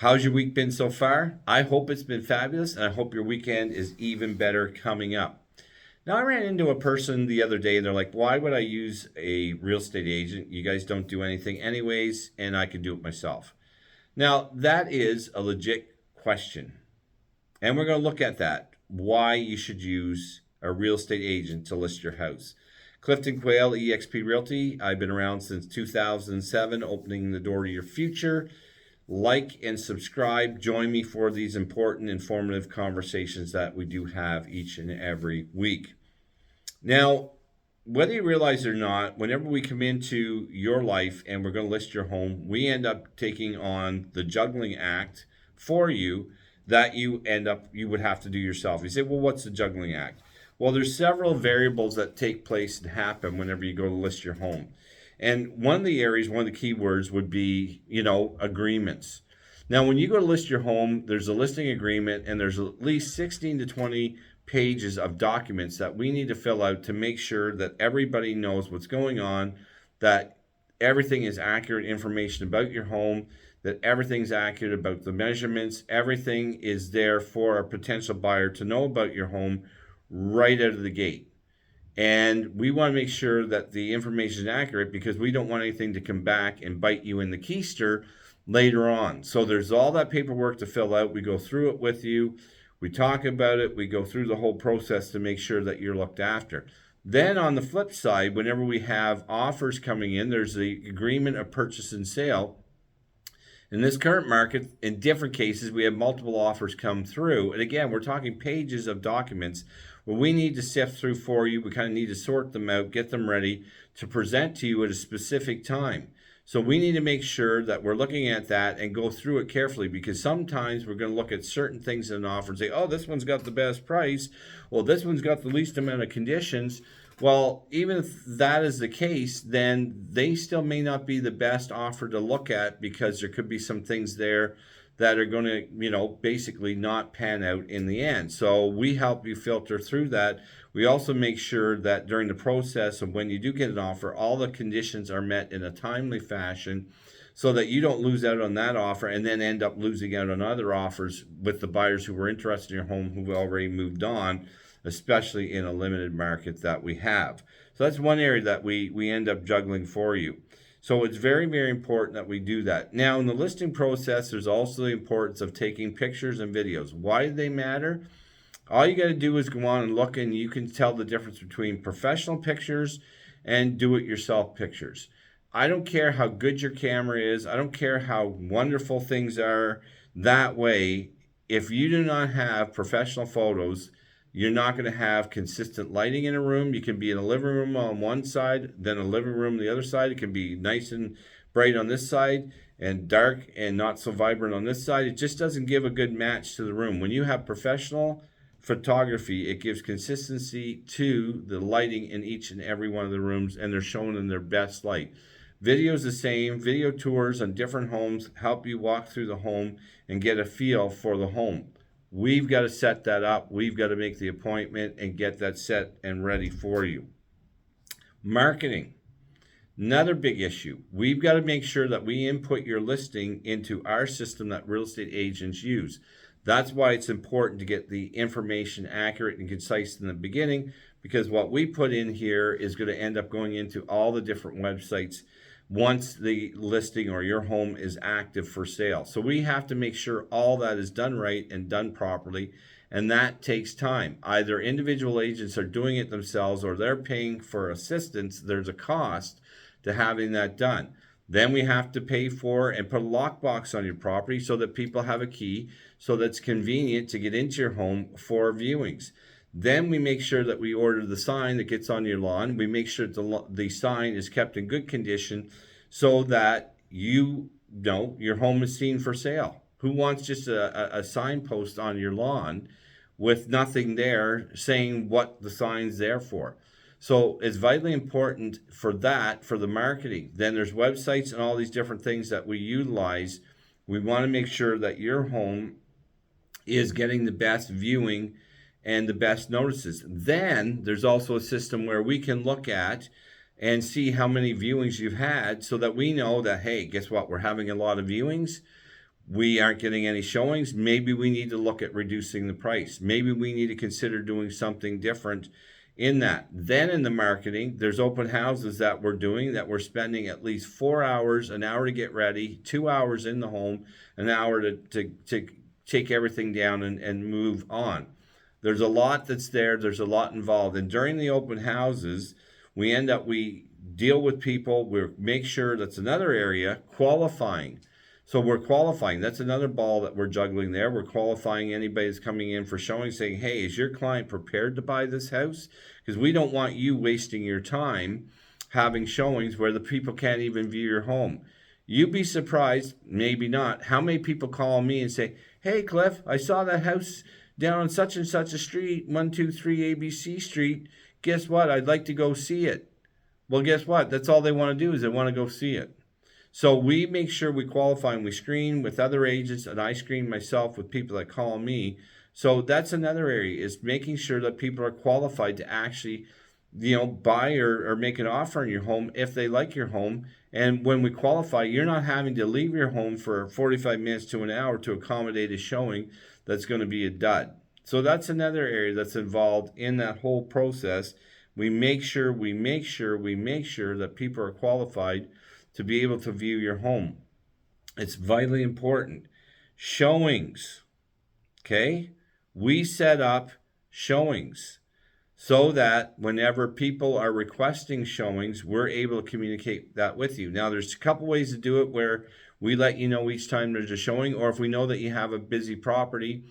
How's your week been so far? I hope it's been fabulous, and I hope your weekend is even better coming up. Now, I ran into a person the other day, and they're like, why would I use a real estate agent? You guys don't do anything anyways, and I can do it myself. Now, that is a legit question. And we're going to look at that, why you should use a real estate agent to list your house. Clifton Quayle, eXp Realty. I've been around since 2007, opening the door to your future. Like and subscribe. Join me for these important, informative conversations that we do have each and every week. Now, whether you realize it or not, whenever we come into your life and we're going to list your home, we end up taking on the juggling act for you that you would have to do yourself. You say, well, what's the juggling act? Well, there's several variables that take place and happen whenever you go to list your home. And one of the areas, one of the key words would be, agreements. Now, when you go to list your home, there's a listing agreement, and there's at least 16 to 20 pages of documents that we need to fill out to make sure that everybody knows what's going on, that everything is accurate information about your home, that everything's accurate about the measurements, everything is there for a potential buyer to know about your home right out of the gate. And we want to make sure that the information is accurate because we don't want anything to come back and bite you in the keister later on. So there's all that paperwork to fill out. We go through it with you. We talk about it. We go through the whole process to make sure that you're looked after. Then on the flip side, whenever we have offers coming in, there's the agreement of purchase and sale. In this current market, in different cases, we have multiple offers come through. And again, we're talking pages of documents where we need to sift through for you. We kind of need to sort them out, get them ready to present to you at a specific time. So we need to make sure that we're looking at that and go through it carefully, because sometimes we're going to look at certain things in an offer and say, oh, this one's got the best price. Well, this one's got the least amount of conditions. Well, even if that is the case, then they still may not be the best offer to look at, because there could be some things there that are going to, basically not pan out in the end. So we help you filter through that. We also make sure that during the process of when you do get an offer, all the conditions are met in a timely fashion so that you don't lose out on that offer and then end up losing out on other offers with the buyers who were interested in your home who've already moved on, especially in a limited market that we have. So that's one area that we end up juggling for you. So it's very, very important that we do that. Now, in the listing process, there's also the importance of taking pictures and videos. Why do they matter? All you got to do is go on and look, and you can tell the difference between professional pictures and do-it-yourself pictures. I don't care how good your camera is. I don't care how wonderful things are. That way, if you do not have professional photos, you're not going to have consistent lighting in a room. You can be in a living room on one side, then a living room on the other side. It can be nice and bright on this side and dark and not so vibrant on this side. It just doesn't give a good match to the room. When you have professional photography, it gives consistency to the lighting in each and every one of the rooms, and they're shown in their best light. Video is the same. Video tours on different homes help you walk through the home and get a feel for the home. We've got to set that up. We've got to make the appointment and get that set and ready for you. Marketing, another big issue. We've got to make sure that we input your listing into our system that real estate agents use. That's why it's important to get the information accurate and concise in the beginning, because what we put in here is going to end up going into all the different websites once the listing or your home is active for sale. So we have to make sure all that is done right and done properly, and that takes time. Either individual agents are doing it themselves or they're paying for assistance. There's a cost to having that done. Then we have to pay for and put a lockbox on your property so that people have a key, so that's convenient to get into your home for viewings. Then we make sure that we order the sign that gets on your lawn. We make sure the sign is kept in good condition so that you know your home is seen for sale. Who wants just a signpost on your lawn with nothing there saying what the sign's there for? So it's vitally important for that, for the marketing. Then there's websites and all these different things that we utilize. We want to make sure that your home is getting the best viewing and the best notices. Then there's also a system where we can look at and see how many viewings you've had so that we know that, hey, guess what? We're having a lot of viewings. we aren't getting any showings. Maybe we need to look at reducing the price. Maybe we need to consider doing something different in that. Then in the marketing, there's open houses that we're doing that we're spending at least 4 hours, an hour to get ready, 2 hours in the home, an hour to take everything down and move on. There's a lot that's there. There's a lot involved. And during the open houses, we deal with people. We make sure that's another area, qualifying. So we're qualifying. That's another ball that we're juggling there. We're qualifying anybody that's coming in for showing, saying, hey, is your client prepared to buy this house? Because we don't want you wasting your time having showings where the people can't even view your home. You'd be surprised, maybe not, how many people call me and say, hey, Cliff, I saw that house down on such and such a street, 123 ABC Street. Guess what? I'd like to go see it. Well, guess what? That's all they want to do is they want to go see it. So we make sure we qualify and we screen with other agents, and I screen myself with people that call me. So that's another area, is making sure that people are qualified to actually, buy or make an offer on your home if they like your home. And when we qualify, you're not having to leave your home for 45 minutes to an hour to accommodate a showing that's going to be a dud. So that's another area that's involved in that whole process. We make sure that people are qualified to be able to view your home. It's vitally important. Showings, okay? We set up showings so that whenever people are requesting showings, we're able to communicate that with you. Now, there's a couple ways to do it where we let you know each time there's a showing, or if we know that you have a busy property,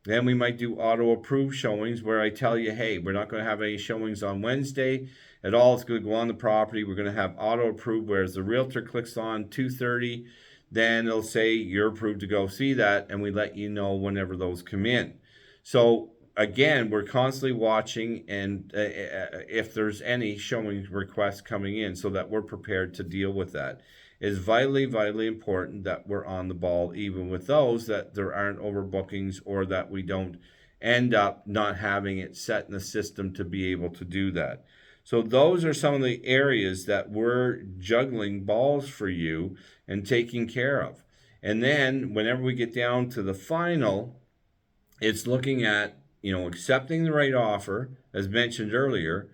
then we might do auto-approved showings where I tell you, hey, we're not going to have any showings on Wednesday at all. It's going to go on the property. We're going to have auto-approved, whereas the realtor clicks on 2:30, then it'll say you're approved to go see that, and we let you know whenever those come in. So again, we're constantly watching and if there's any showing requests coming in so that we're prepared to deal with that. It's vitally, vitally important that we're on the ball, even with those, that there aren't overbookings or that we don't end up not having it set in the system to be able to do that. So those are some of the areas that we're juggling balls for you and taking care of. And then whenever we get down to the final, it's looking at, accepting the right offer, as mentioned earlier,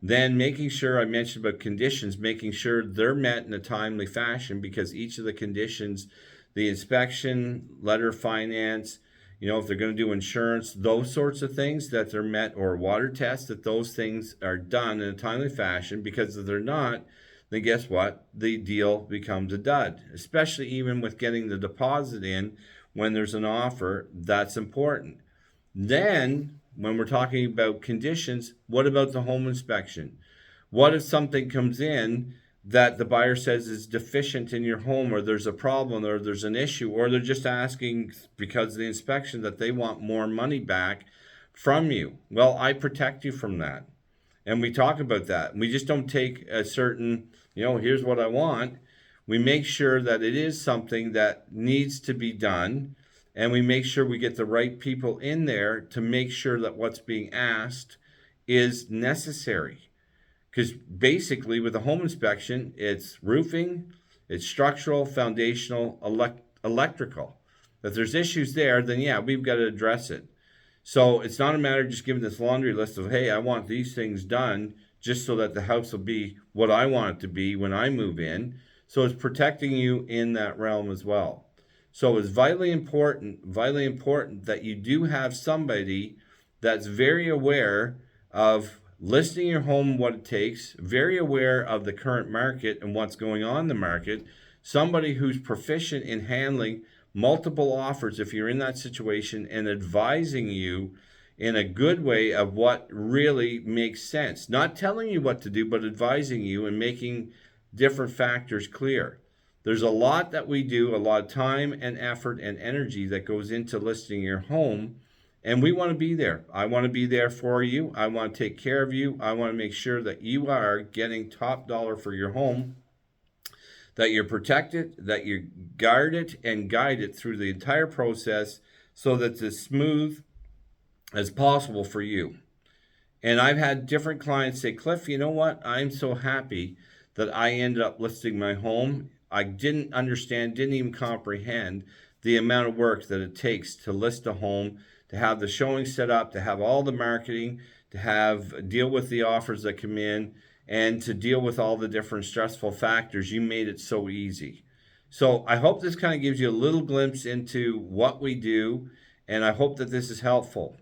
then making sure, I mentioned about conditions, making sure they're met in a timely fashion, because each of the conditions, the inspection, letter of finance, if they're going to do insurance, those sorts of things, that they're met, or water tests, that those things are done in a timely fashion, because if they're not, then guess what? The deal becomes a dud, especially even with getting the deposit in when there's an offer. That's important. Then, when we're talking about conditions, what about the home inspection? What if something comes in that the buyer says is deficient in your home, or there's a problem, or there's an issue, or they're just asking because of the inspection that they want more money back from you? Well, I protect you from that. And we talk about that. We just don't take a certain, here's what I want. We make sure that it is something that needs to be done. And we make sure we get the right people in there to make sure that what's being asked is necessary. Because basically with a home inspection, it's roofing, it's structural, foundational, electrical. If there's issues there, then yeah, we've got to address it. So it's not a matter of just giving this laundry list of, hey, I want these things done just so that the house will be what I want it to be when I move in. So it's protecting you in that realm as well. So it's vitally important that you do have somebody that's very aware of listing your home, what it takes, very aware of the current market and what's going on in the market, somebody who's proficient in handling multiple offers if you're in that situation, and advising you in a good way of what really makes sense. Not telling you what to do, but advising you and making different factors clear. There's a lot that we do, a lot of time and effort and energy that goes into listing your home, and we want to be there. I want to be there for you. I want to take care of you. I want to make sure that you are getting top dollar for your home, that you're protected, that you guard it and guide it through the entire process so that it's as smooth as possible for you. And I've had different clients say, Cliff, you know what? I'm so happy that I ended up listing my home I didn't understand, didn't even comprehend the amount of work that it takes to list a home, to have the showing set up, to have all the marketing, to have deal with the offers that come in, and to deal with all the different stressful factors. You made it so easy. So I hope this kind of gives you a little glimpse into what we do, and I hope that this is helpful.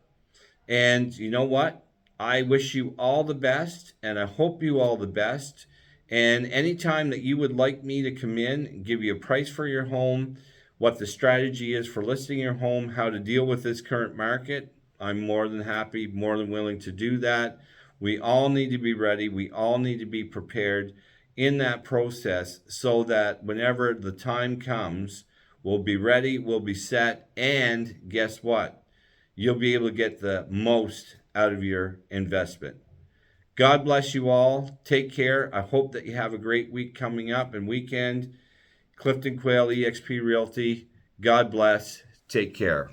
And you know what? I wish you all the best, and I hope you all the best. And anytime that you would like me to come in and give you a price for your home, what the strategy is for listing your home, how to deal with this current market, I'm more than happy, more than willing to do that. We all need to be ready. We all need to be prepared in that process so that whenever the time comes, we'll be ready, we'll be set, and guess what? You'll be able to get the most out of your investment. God bless you all. Take care. I hope that you have a great week coming up and weekend. Clifton Quayle, eXp Realty. God bless. Take care.